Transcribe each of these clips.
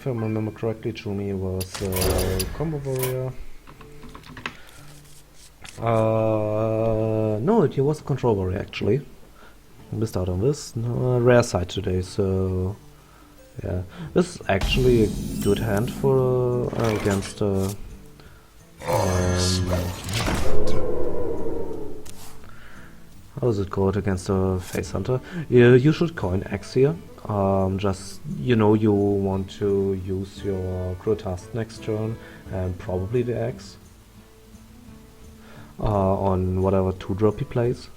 if I remember correctly, Jumi was combo warrior. No, he was a control warrior actually. Missed out on this. No, rare side today, so yeah. This is actually a good hand for against how is it called? Against a face hunter. Yeah, you should coin X here. Just, you know, you want to use your crew task next turn and probably the X on whatever 2-drop he plays.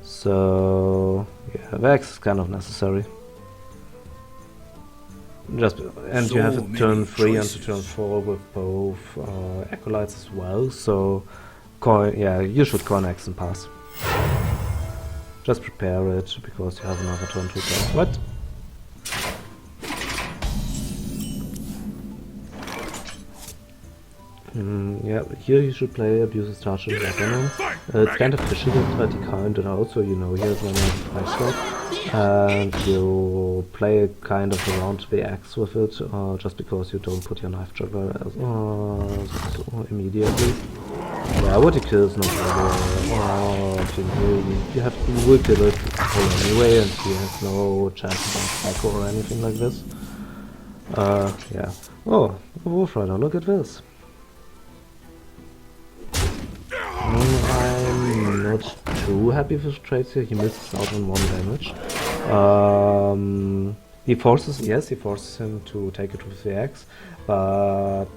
So yeah, the X is kind of necessary. Just and you have a turn 3 and a turn 4 with both acolytes as well. So yeah, you should coin X and pass. Just prepare it because you have another turn to go. What? Yeah, here you should play Abusive Charge in Venom. It's kind of fishy that he can't it out, so you know he has one nice slot. And you play kind of around the X with it, just because you don't put your knife juggler as, immediately. Yeah, what he kills no problem. You will kill it anyway, and he has no chance of cycle or anything like this. Yeah. Oh, a Wolf Rider, look at this. I'm not too happy with trades here. He misses out on 1 damage. He forces him to take it with the axe, but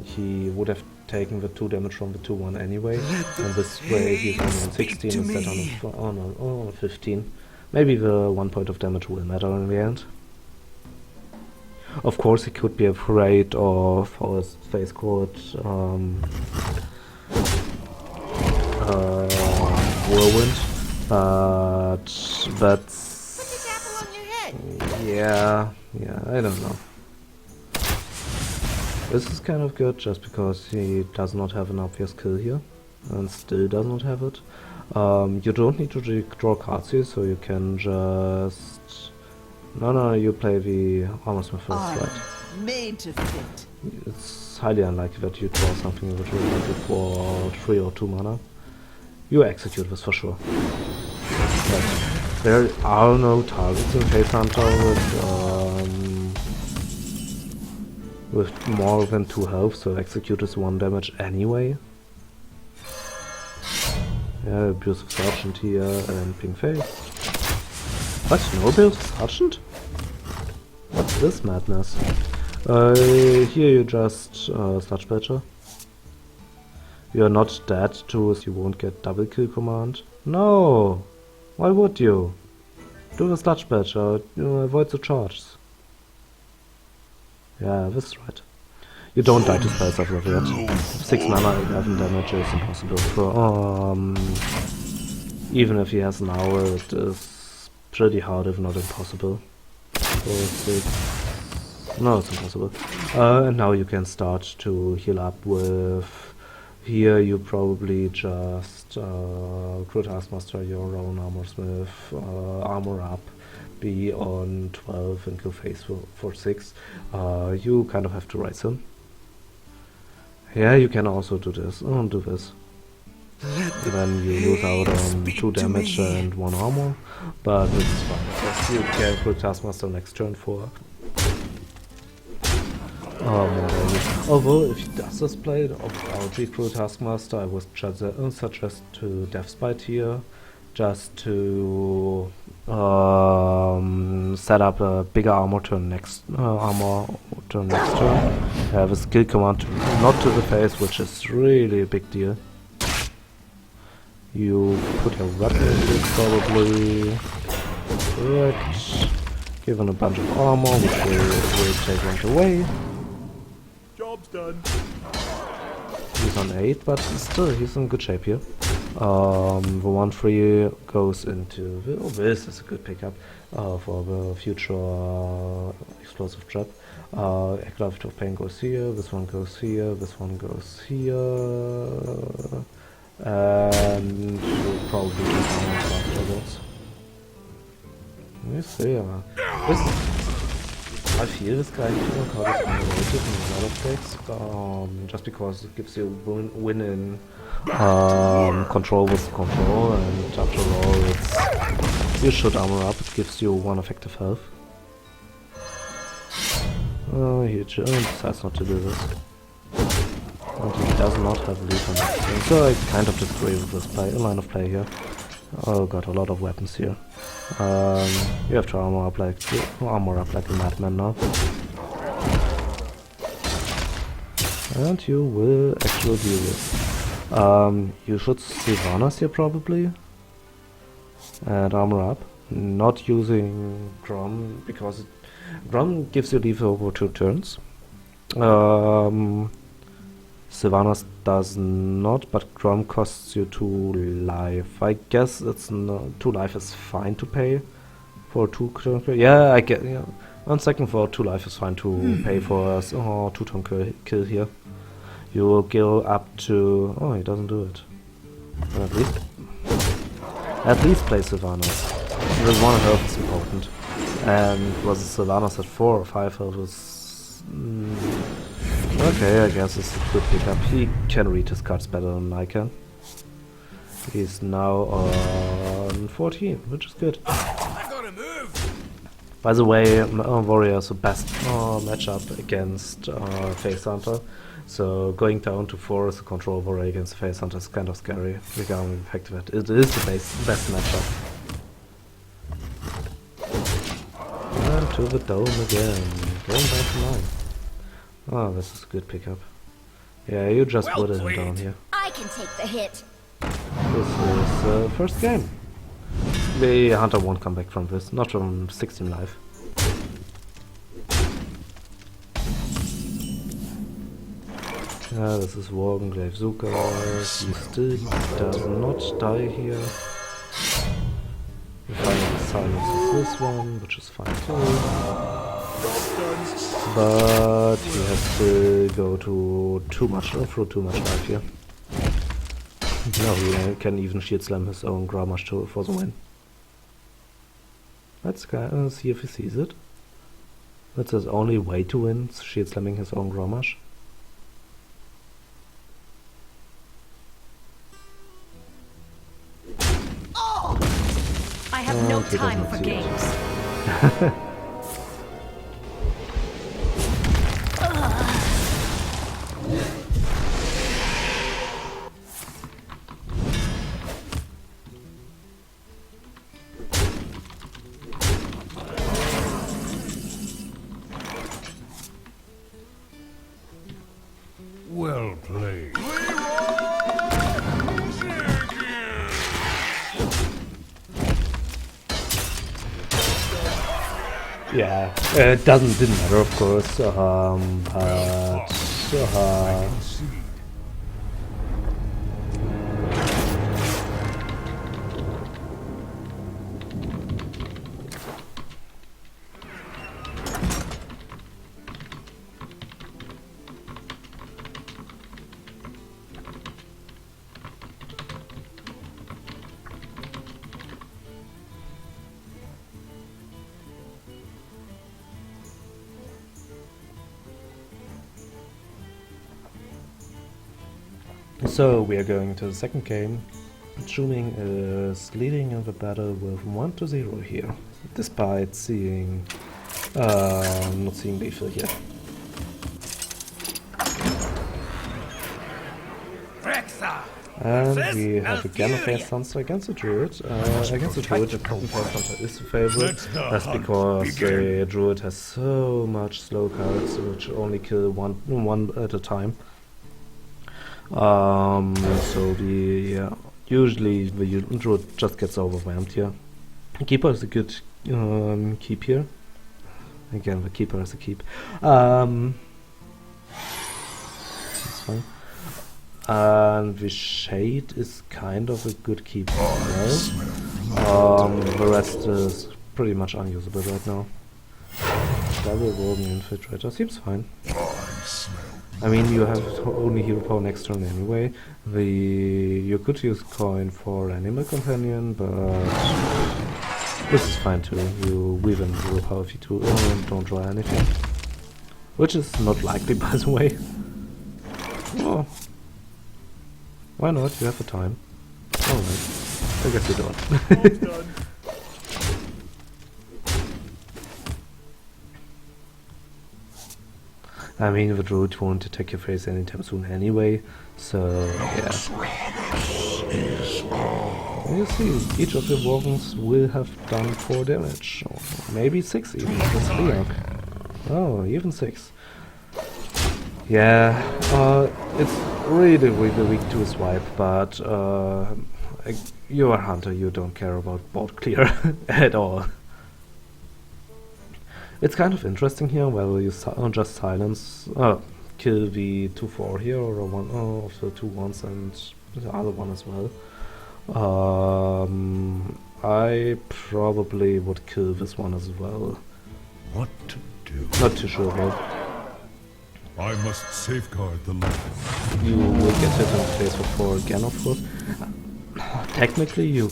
he would have taken the 2 damage from the 2-1 anyway, and this way he's only on 16 instead on 15. Maybe the 1 point of damage will matter in the end. Of course, he could be afraid of how his face called Whirlwind, but that's yeah, I don't know. This is kind of good just because he does not have an obvious kill here, and still does not have it. You don't need to draw cards here, so you can just. No, you play the Armorsmith first, right? Made to fit. It's highly unlikely that you draw something which will make it for 3 or 2 mana. You execute this for sure. But there are no targets in Face Hunter with more than 2 health, so execute is 1 damage anyway. Yeah, Abusive Sergeant here and Pink Face. What? No Abusive Sergeant? What's this madness? Here you just Sludge Badger. You're not dead too, so you won't get double kill command. No! Why would you? Do the Sludge Badger, avoid the charges. Yeah, this is right. You don't die to spells of level yet. 6 mana, 11 damage is impossible for even if he has an hour, it is pretty hard if not impossible. No, it's impossible. And now you can start to heal up with. Here you probably just Crew Taskmaster your own Armorsmith, armor up, be on 12 and go face for 6. You kind of have to raise him. Yeah, you can also do this. Do this. Then you lose out on 2 damage and 1 armor, but it's fine. Yes, you can Crew Taskmaster next turn for more damage. Although, if he does this play without the Crew Taskmaster, I would suggest to Deathspite here, just to set up a bigger armor turn next turn. Have a skill command not to the face, which is really a big deal. You put your weapon into it probably. Correct. Give him a bunch of armor, which will take rank away. Job's done. He's on 8, but still he's in good shape here. The 1-3 goes into the, this is a good pickup for the future explosive trap. Acolyte of Pain goes here, this one goes here, this one goes here. And we'll probably get armor afterwards. Let me see. I feel this guy hero card is underrated in a lot of decks, just because it gives you win in control with control, and after all, you should armor up. It gives you 1 effective health. He decides not to do this. And he does not have a lead on this thing, so I kind of disagree with this line of play here. Oh god, a lot of weapons here. You have to armor up like a madman now. And you will actually deal with. You should Sylvanas here probably. And armor up. Not using Grom, because Grom gives you leave over 2 turns. Sylvanas does not, but Grom costs you 2 life. I guess it's 2 life is fine to pay for 2 turn kill. Yeah, I get. Yeah, on second thought, 2 life is fine to pay for a 2 turn kill here. You will go up to. Oh, he doesn't do it. But at least play Sylvanas. This 1 health is important, and was Sylvanas at 4 or 5 health is. Okay, I guess it's a good pickup. He can read his cards better than I can. He's now on 14, which is good. I gotta move. By the way, Warrior is the best matchup against Face Hunter. So going down to 4 as a control Warrior against Face Hunter is kind of scary regarding the fact that it is the best matchup. And to the dome again, going down to 9. Oh, this is a good pickup. Yeah, you just put it down here. I can take the hit. This is first game. The Hunter won't come back from this, not from 16 life. This is Worgen, Glaive Zuka. He still does not die here. The final silence is this one, which is fine too. But he has to go to too much life here. No, he can even shield slam his own Grommash for the win. Let's see if he sees it. That's his only way to win, shield slamming his own Grommash. Oh! I have no time for games. Well played. Yeah, it didn't matter, of course, but so we are going to the second game. Chuming is leading in the battle with 1-0 here, despite not seeing lethal here. And we have again a Face Hunter against the Druid. Against the Druid, the Face Hunter is the favorite. That's because the Druid has so much slow cards which only kill one at a time. So usually the Druid just gets overwhelmed here. Keeper is a good keep here. Again, the Keeper is a keep. That's fine. And the Shade is kind of a good keep as well. The rest is pretty much unusable right now. Double Worgen Infiltrator seems fine. I mean, you have only hero power next turn anyway. You could use coin for Animal Companion, but This is fine too. You weave in willpower if you don't draw anything. Which is not likely, by the way. Oh. Why not? You have the time. Alright. I guess you don't. I mean, the druid won't attack your face anytime soon anyway, so yeah. And you see, each of the Worgens will have done 4 damage, or maybe 6 even, that's Leok. Oh, even 6. Yeah, it's really weak to swipe, but you're a hunter, you don't care about board clear at all. It's kind of interesting here whether you just silence, kill the 2-4 here or one of the 2 ones and the other one as well. I probably would kill this one as well. What to do? Not too sure though. I must safeguard the life. You will get hit in the face for 4 again, of course. Technically, you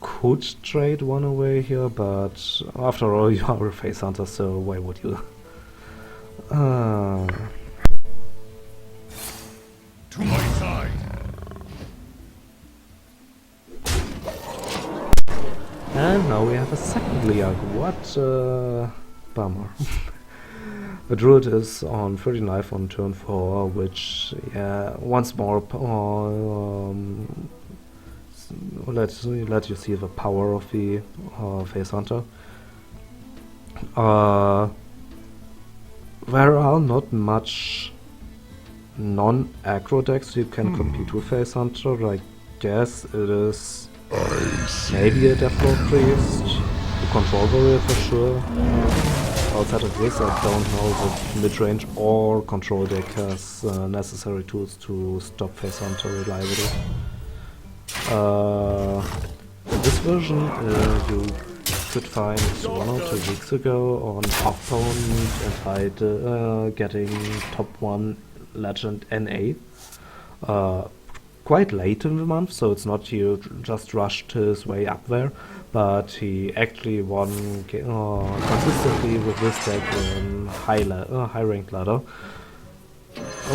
could trade one away here, but after all, you are a face hunter, so why would you? To my side. And now we have a second Leok. What a bummer. The druid is on 39 on turn 4, which, yeah, once more let you see the power of the face hunter. There are not much non-aggro decks you can compete with face hunter. I guess it is maybe a Deathlord Priest, a Control Warrior for sure. Outside of this, I don't know if mid-range or control deck has necessary tools to stop face hunter reliably. This version you could find 1 or 2 weeks ago on Opponent and hide getting top 1 legend NA. Quite late in the month, so it's not you just rushed his way up there, but he actually won consistently with this deck in high ranked ladder,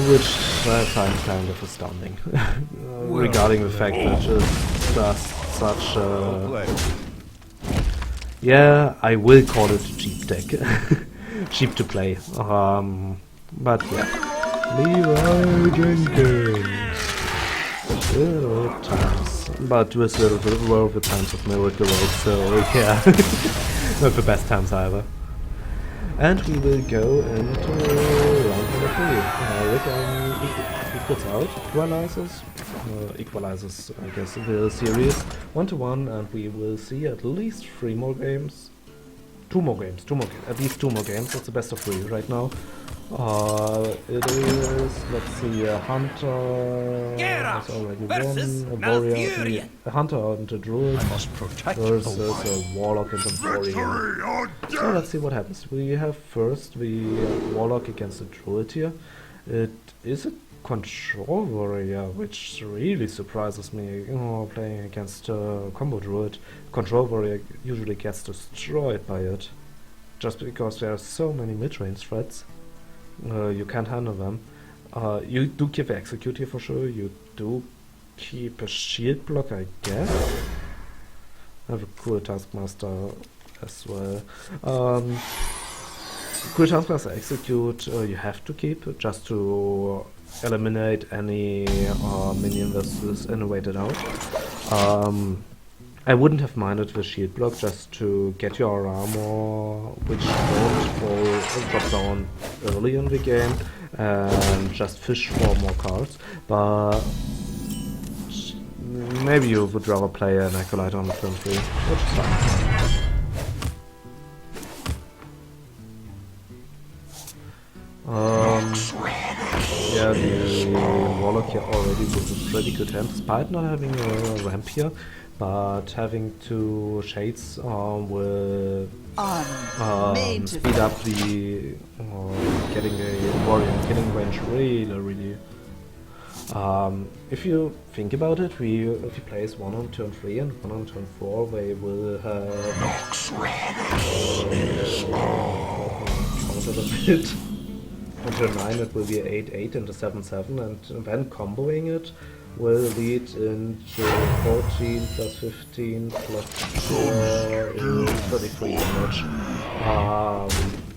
which I find kind of astounding regarding the fact that it's just such a... Yeah, I will call it a cheap deck. Cheap to play. But yeah. Leroy Jenkins. Good old times. But with were the times of Miracle Road, so yeah. Not the best times either. And we will go into round number 3. Equals out, equalizes, I guess, the series 1-1, and we will see at least 3 more games. 2 more games, at least 2 more games. It's the best of 3 right now. It is, let's see, a hunter has already won, a warrior, a hunter and a druid versus a warlock and a warrior. So let's see what happens. We have first the warlock against the druid here. It is a control warrior, which really surprises me. Playing against a combo druid, control warrior usually gets destroyed by it, just because there are so many mid-range threats. You can't handle them. You do keep execute here for sure. You do keep a shield block, I guess. I have a cool taskmaster as well. Cool taskmaster execute you have to keep just to eliminate any minion that is innovated out. I wouldn't have minded the shield block just to get your armor, which don't drop down early in the game, and just fish for more cards. But maybe you would rather play an Acolyte on turn 3, which is fine. Yeah, the Warlock here already with a pretty good hand, despite not having a ramp here. But having 2 shades will speed up the getting a warrior killing range really If you think about it, if you place one on turn 3 and one on turn 4, they will have counted a bit. On turn 9 it will be 8-8 into 7-7, and then comboing it will lead into 14 plus 15 plus 4 in 33 damage.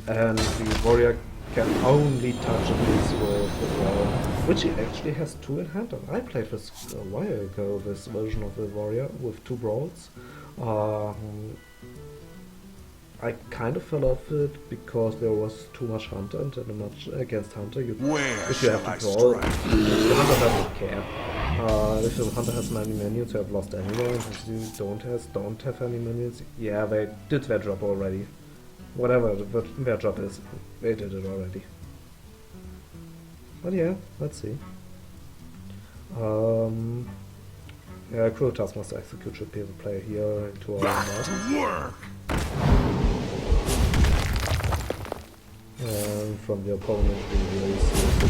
And the warrior can only touch a piece with the brawl, which he actually has 2 in hand. And I played this a while ago, this version of the warrior with 2 brawls. I kind of fell off it because there was too much hunter, and in a match against hunter, if you have to brawl, the hunter doesn't care. If the hunter has many minions, you have lost anyway, and if you don't have any minions, yeah, they did their job already. Whatever their job is, they did it already. But yeah, let's see. Yeah, Cruel Taskmaster Execute should be able to play here into our map. From the opponent we really see the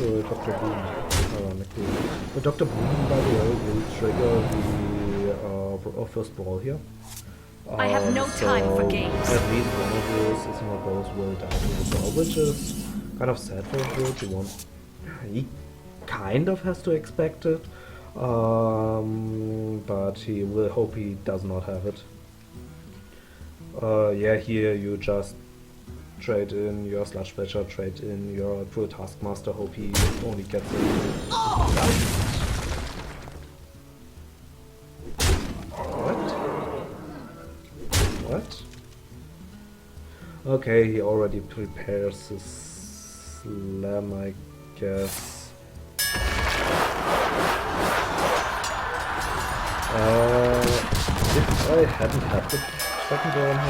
into Dr. Boom, ironically. The Dr. Boom, by the way, will trigger the first ball here. I have no time for games. At least one of your seasonal balls will die to the ball, which is kind of sad for him. He kind of has to expect it. But he will hope he does not have it. Yeah, here you just trade in your Sludge Fletcher, trade in your Cruel Taskmaster, hope he only gets it. What? Okay, he already prepares his slam, I guess. If I hadn't had the second round, I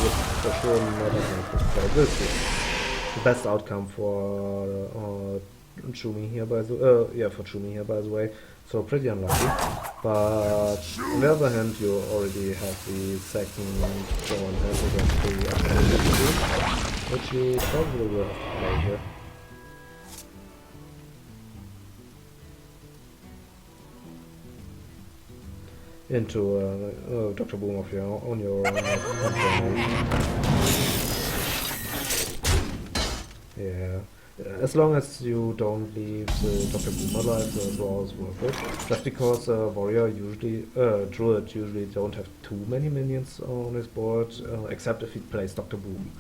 would for sure not have play. This is the best outcome for Chumi here, by the for Chumi here, by the way. So pretty unlucky. But on the other hand, you already have the second draw in hand against the opponent, which you probably will have to play here. Into Dr. Boom of your on your yeah. As long as you don't leave the Dr. Boom alive, the draw is worth it. Just because warrior usually, druid usually don't have too many minions on his board, except if he plays Dr. Boom.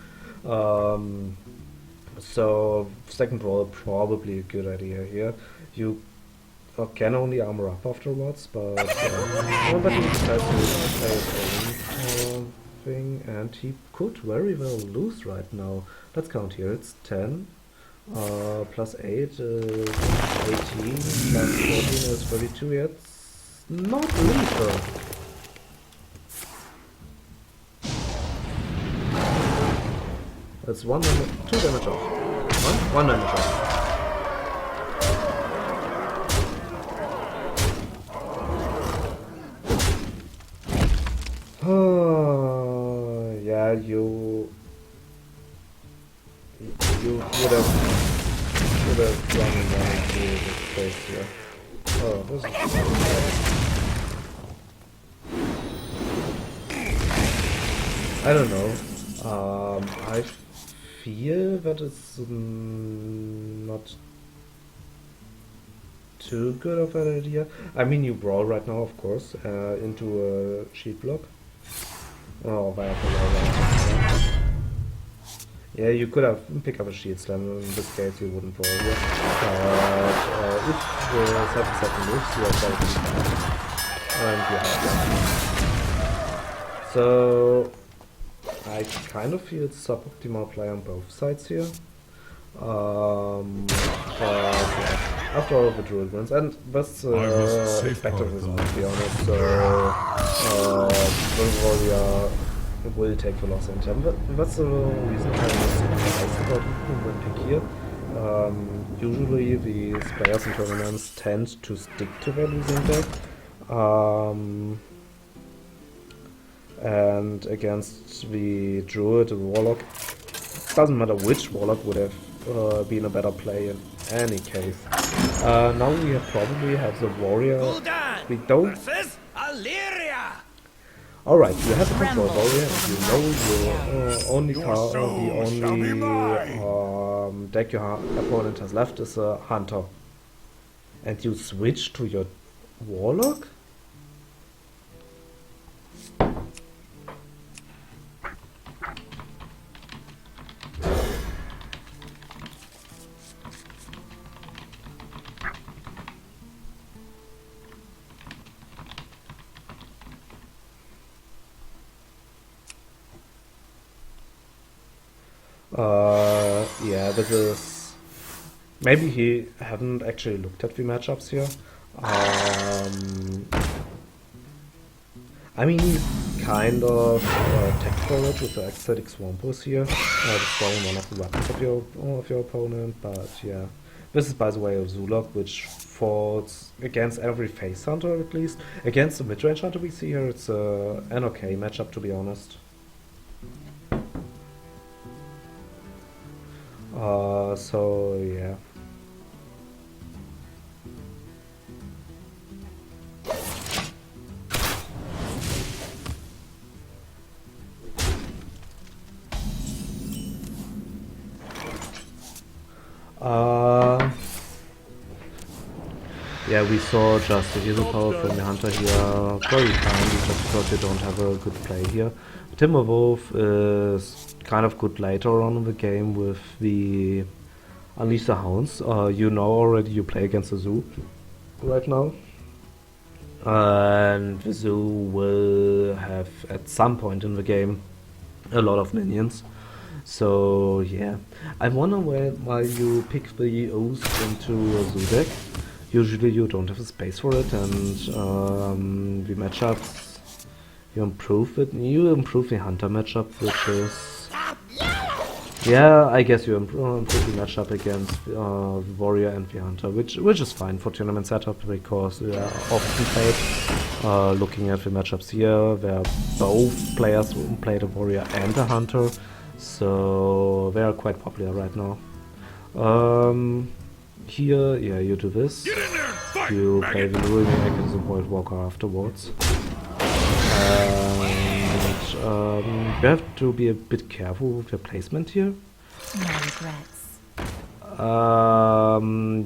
So second roll probably a good idea here. You can only armor up afterwards, but he decides to play his own thing, and he could very well lose right now. Let's count here. It's 10. Plus 8 is 18, plus 14 is 32, it's not lethal. That's 2 damage off. One damage off. Yeah, you should have run into this place here. Oh, this is I don't know. I feel that it's not too good of an idea. I mean, you brawl right now, of course, into a sheet block. Oh, via the yeah, you could have picked up a shield slam. In this case, you wouldn't brawl here. But if the 7-7 moves, you are probably bad. And you have that. So I kind of feel it's suboptimal play on both sides here. But yeah, after all, the druid wins, and that's expected result, to be honest. So the warrior will take the loss in time. That's the reason I'm surprised about the pick here. Usually these players in tournaments tend to stick to their losing deck. And against the druid, the warlock, doesn't matter which Warlock would have been a better play in any case. Now we probably have the Warrior. We don't. Alright, you have a control Warrior, and you know the only deck your opponent has left is a Hunter. And you switch to your Warlock? Yeah, this is... Maybe he haven't actually looked at the matchups here. I mean, he's kind of tech forward with the Ecstatic Swampos here, destroying one of the weapons of your opponent, but yeah. This is, by the way, a Zulok, which falls against every face hunter at least. Against the mid-range hunter we see here, it's an okay matchup, to be honest. So yeah. Yeah, we saw just a hero power from the hunter here very kindly just because they don't have a good play here. Timberwolf is kind of good later on in the game with the Unleash the Hounds. You know already you play against the Zoo right now. And the Zoo will have at some point in the game a lot of minions. So yeah, I wonder why you pick the O's into a Zoo deck. Usually you don't have a space for it, and the matchups you improve it. You improve the Hunter matchup, which is yeah, I guess you improve the matchup against the Warrior and the Hunter, which is fine for tournament setup because they are often played. Looking at the matchups here, where both players play the Warrior and the Hunter, so they are quite popular right now. Here, yeah, you do this. You play the Ruining Egg as a Void Walker afterwards. And you have to be a bit careful with your placement here. No regrets.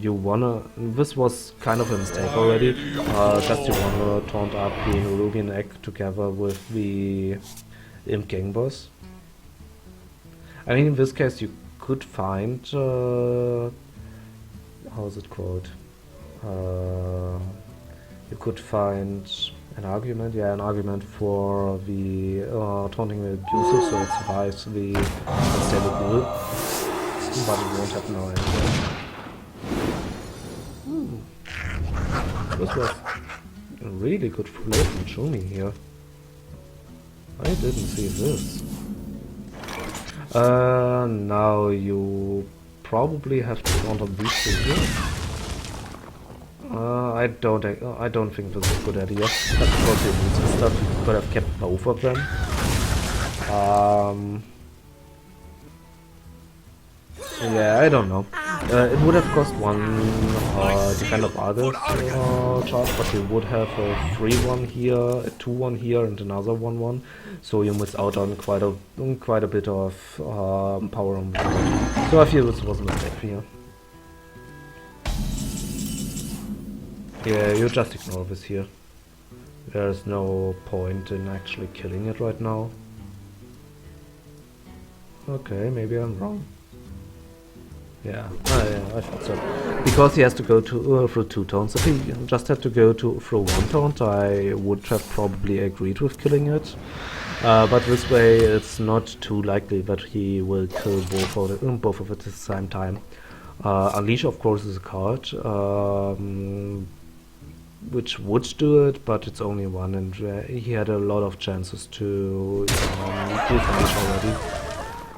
You wanna... This was kind of a mistake already. Just you wanna taunt up the Rubian Egg together with the Imp Gang Boss. I mean, in this case you could find... how is it called? You could find an argument for the taunting the abuser, so it survives the unstable bull, but it won't happen now anyway. This was a really good play from Chumi here. I didn't see this. Now you probably have to count on these two here. I don't think this is a good idea. That's because you need some stuff. You could have kept both of them. Yeah, I don't know. It would have cost one Defend of Argus charge, but you would have a 3-1 here, a 2-1 here, and another 1-1. So you miss out on quite a bit of power on the board. So I feel this was a mistake here. Yeah, you just ignore this here. There's no point in actually killing it right now. Okay, maybe I'm wrong. Yeah, I thought so. Because he has to go to through 2 taunts. If he just had to go through 1 taunt, I would have probably agreed with killing it. But this way, it's not too likely that he will kill both of it at the same time. Unleash, of course, is a card which would do it, but it's only one, and he had a lot of chances to use Unleash already.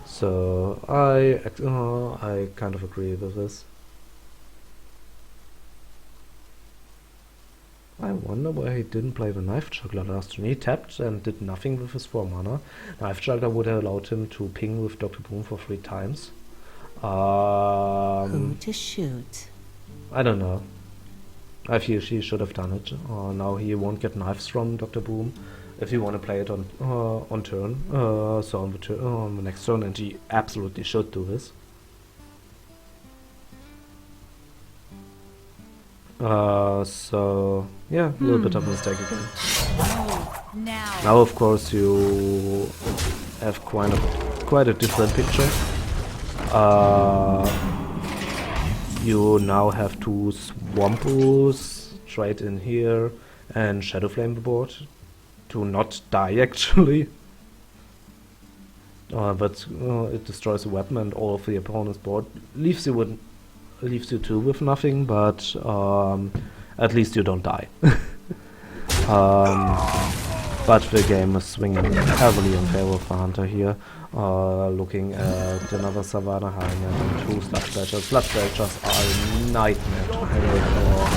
So I kind of agree with this. I wonder why he didn't play the Knife Juggler last turn. He tapped and did nothing with his 4 mana. Knife Juggler would have allowed him to ping with Dr. Boom for 3 times. Who to shoot? I don't know. I feel she should have done it. Now he won't get knives from Dr. Boom if you want to play it on turn. So on the next turn, and he absolutely should do this. So yeah, a little bit of a mistake again. Now of course you have quite a different picture. You now have 2 Swampos straight in here and Shadow Flame the board to not die actually. But it destroys the weapon and all of the opponent's board. Leaves you too with nothing, but at least you don't die. But the game is swinging heavily in favor of the Hunter here. Looking at another Savannah Hyena and 2 Sludge Belchers. Sludge Belchers are a nightmare to handle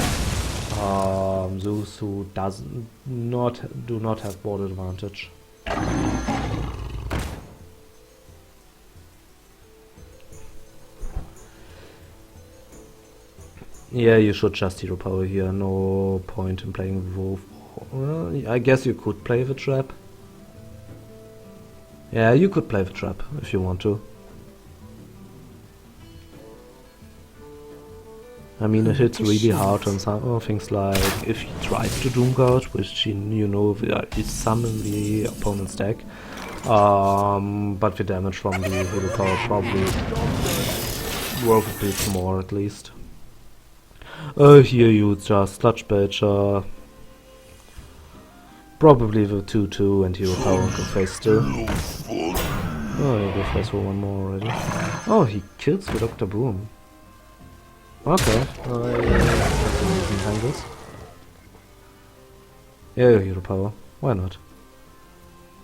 for those who do not have board advantage. Yeah, you should just hero power here. No point in playing the Wolf. Well, I guess you could play the trap. Yeah, you could play the trap if you want to. I mean, it hits really hard on some things like if he tries to Doomguard, which you know is some in the opponent's deck. But the damage from the hero power probably worth a bit more at least. Here you just Sludge Belcher. Probably the 2/2 and hero power and go face still. Oh, yeah, go face for 1 more already. Oh, he kills the Dr. Boom. Okay, behind this. Yeah, hero power. Why not?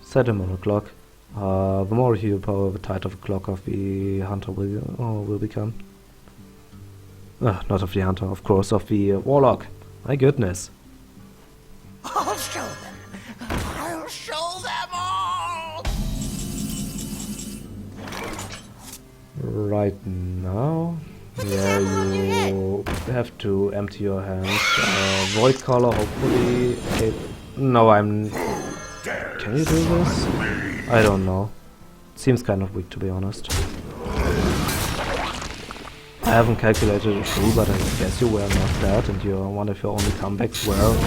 Set him on a clock. The more hero power, the tighter the clock of the Hunter will become. Not of the Hunter, of course, of the Warlock. My goodness. I'll show them. I'll show them all. Right now, yeah, you have to empty your hand. Void Caller, hopefully. No, Can you do this? I don't know. Seems kind of weak, to be honest. I haven't calculated it through, but I guess you were not dead, and one of your only comebacks were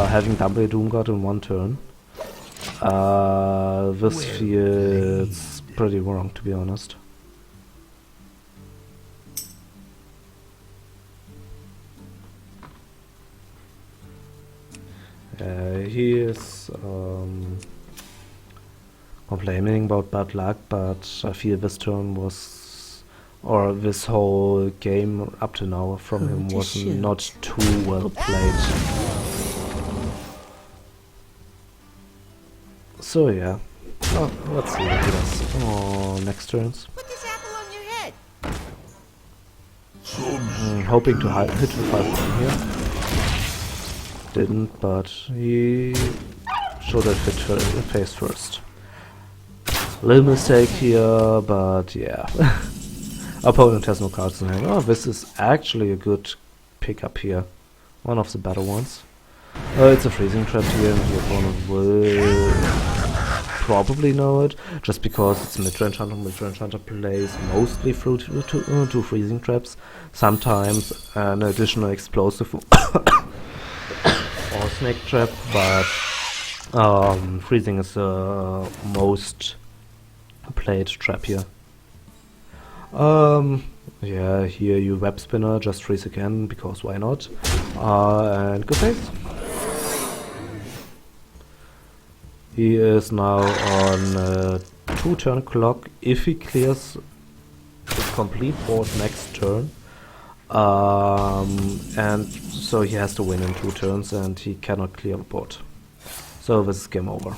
having double Doomguard in 1 turn. This feels pretty wrong, to be honest. He is complaining about bad luck, but I feel this turn or this whole game up to now from him was not too well played. So yeah, let's see what he does. Next turns. Put this apple on your head. Hoping to hit the 5 here. Didn't, but he should have hit face first. Little mistake here, but yeah. Opponent has no cards in hand. Oh, this is actually a good pickup here. One of the better ones. It's a freezing trap here, and the opponent will probably know it, just because it's mid-range hunter. Mid-range hunter plays mostly through two freezing traps. Sometimes an additional explosive or snake trap, but freezing is the most played trap here. Yeah, here you web spinner, just freeze again, because why not? And good face. He is now on a 2-turn clock. If he clears the complete board next turn, and so he has to win in 2 turns, and he cannot clear the board. So this is game over.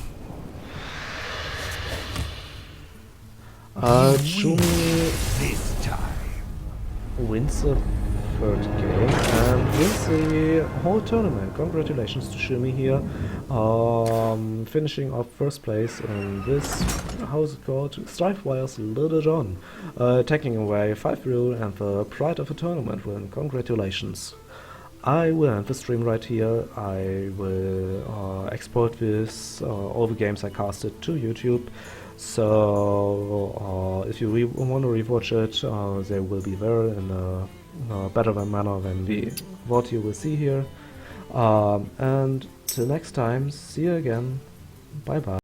Chumi This time. wins the third game, and wins the whole tournament. Congratulations to Shumi here, finishing off first place in this, how's it called, StriveWires Little John, taking away 5 rule and the pride of a tournament win. Congratulations. I will end the stream right here. I will export this, all the games I casted, to YouTube. So if you want to rewatch it, they will be there in a better manner than what you will see here. And till next time, see you again. Bye bye.